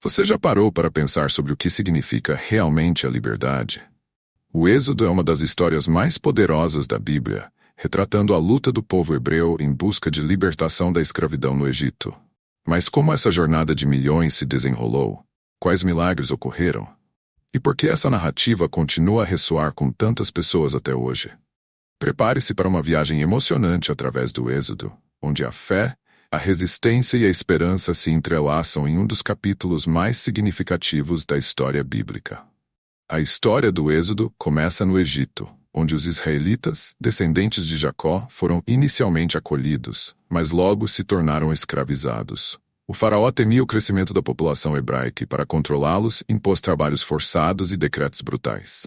Você já parou para pensar sobre o que significa realmente a liberdade? O Êxodo é uma das histórias mais poderosas da Bíblia, retratando a luta do povo hebreu em busca de libertação da escravidão no Egito. Mas como essa jornada de milhões se desenrolou? Quais milagres ocorreram? E por que essa narrativa continua a ressoar com tantas pessoas até hoje? Prepare-se para uma viagem emocionante através do Êxodo, onde a fé, a resistência e a esperança se entrelaçam em um dos capítulos mais significativos da história bíblica. A história do Êxodo começa no Egito, onde os israelitas, descendentes de Jacó, foram inicialmente acolhidos, mas logo se tornaram escravizados. O faraó temia o crescimento da população hebraica e, para controlá-los, impôs trabalhos forçados e decretos brutais.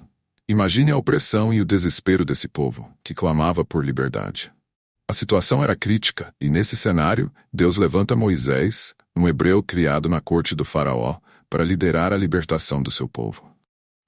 Imagine a opressão e o desespero desse povo, que clamava por liberdade. A situação era crítica, e nesse cenário, Deus levanta Moisés, um hebreu criado na corte do faraó, para liderar a libertação do seu povo.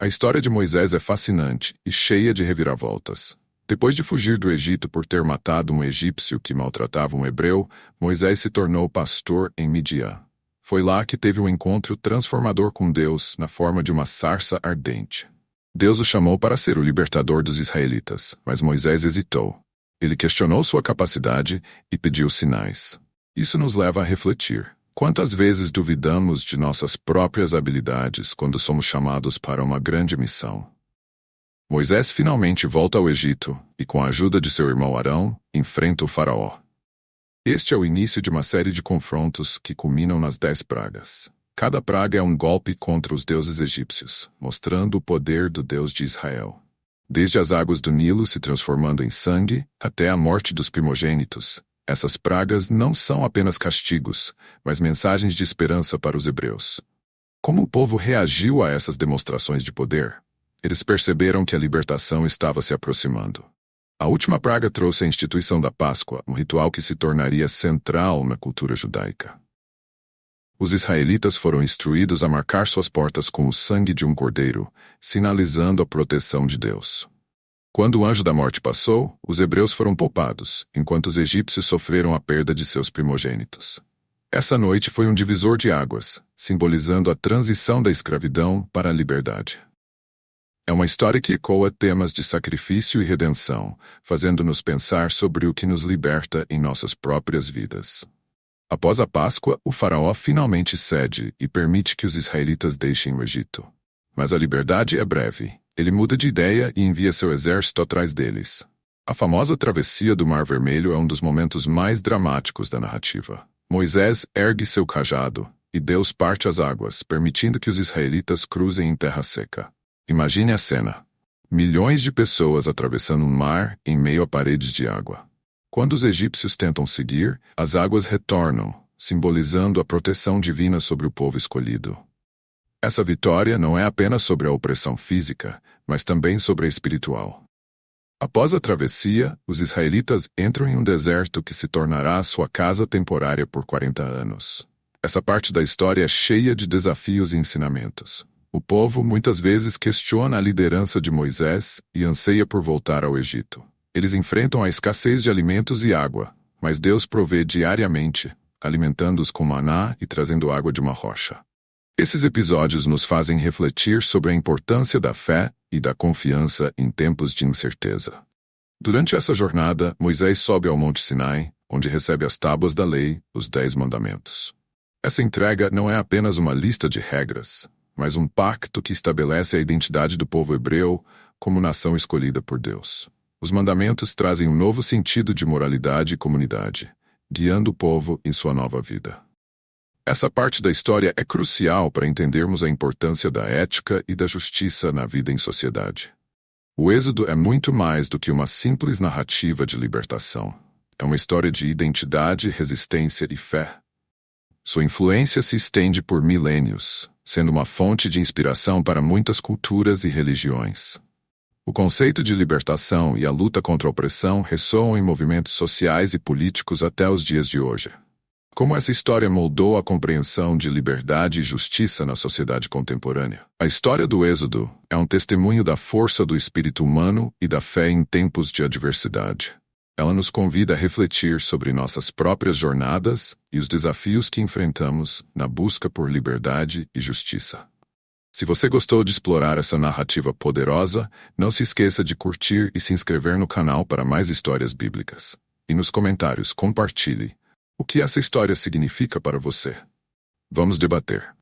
A história de Moisés é fascinante e cheia de reviravoltas. Depois de fugir do Egito por ter matado um egípcio que maltratava um hebreu, Moisés se tornou pastor em Midian. Foi lá que teve um encontro transformador com Deus na forma de uma sarça ardente. Deus o chamou para ser o libertador dos israelitas, mas Moisés hesitou. Ele questionou sua capacidade e pediu sinais. Isso nos leva a refletir. Quantas vezes duvidamos de nossas próprias habilidades quando somos chamados para uma grande missão? Moisés finalmente volta ao Egito e, com a ajuda de seu irmão Arão, enfrenta o faraó. Este é o início de uma série de confrontos que culminam nas 10 pragas. Cada praga é um golpe contra os deuses egípcios, mostrando o poder do Deus de Israel. Desde as águas do Nilo se transformando em sangue, até a morte dos primogênitos, essas pragas não são apenas castigos, mas mensagens de esperança para os hebreus. Como o povo reagiu a essas demonstrações de poder? Eles perceberam que a libertação estava se aproximando. A última praga trouxe a instituição da Páscoa, um ritual que se tornaria central na cultura judaica. Os israelitas foram instruídos a marcar suas portas com o sangue de um cordeiro, sinalizando a proteção de Deus. Quando o anjo da morte passou, os hebreus foram poupados, enquanto os egípcios sofreram a perda de seus primogênitos. Essa noite foi um divisor de águas, simbolizando a transição da escravidão para a liberdade. É uma história que ecoa temas de sacrifício e redenção, fazendo-nos pensar sobre o que nos liberta em nossas próprias vidas. Após a Páscoa, o faraó finalmente cede e permite que os israelitas deixem o Egito. Mas a liberdade é breve. Ele muda de ideia e envia seu exército atrás deles. A famosa travessia do Mar Vermelho é um dos momentos mais dramáticos da narrativa. Moisés ergue seu cajado, e Deus parte as águas, permitindo que os israelitas cruzem em terra seca. Imagine a cena. Milhões de pessoas atravessando um mar em meio a paredes de água. Quando os egípcios tentam seguir, as águas retornam, simbolizando a proteção divina sobre o povo escolhido. Essa vitória não é apenas sobre a opressão física, mas também sobre a espiritual. Após a travessia, os israelitas entram em um deserto que se tornará a sua casa temporária por 40 anos. Essa parte da história é cheia de desafios e ensinamentos. O povo muitas vezes questiona a liderança de Moisés e anseia por voltar ao Egito. Eles enfrentam a escassez de alimentos e água, mas Deus provê diariamente, alimentando-os com maná e trazendo água de uma rocha. Esses episódios nos fazem refletir sobre a importância da fé e da confiança em tempos de incerteza. Durante essa jornada, Moisés sobe ao Monte Sinai, onde recebe as tábuas da lei, os 10 mandamentos. Essa entrega não é apenas uma lista de regras, mas um pacto que estabelece a identidade do povo hebreu como nação escolhida por Deus. Os mandamentos trazem um novo sentido de moralidade e comunidade, guiando o povo em sua nova vida. Essa parte da história é crucial para entendermos a importância da ética e da justiça na vida em sociedade. O Êxodo é muito mais do que uma simples narrativa de libertação. É uma história de identidade, resistência e fé. Sua influência se estende por milênios, sendo uma fonte de inspiração para muitas culturas e religiões. O conceito de libertação e a luta contra a opressão ressoam em movimentos sociais e políticos até os dias de hoje. Como essa história moldou a compreensão de liberdade e justiça na sociedade contemporânea? A história do Êxodo é um testemunho da força do espírito humano e da fé em tempos de adversidade. Ela nos convida a refletir sobre nossas próprias jornadas e os desafios que enfrentamos na busca por liberdade e justiça. Se você gostou de explorar essa narrativa poderosa, não se esqueça de curtir e se inscrever no canal para mais histórias bíblicas. E nos comentários compartilhe o que essa história significa para você. Vamos debater.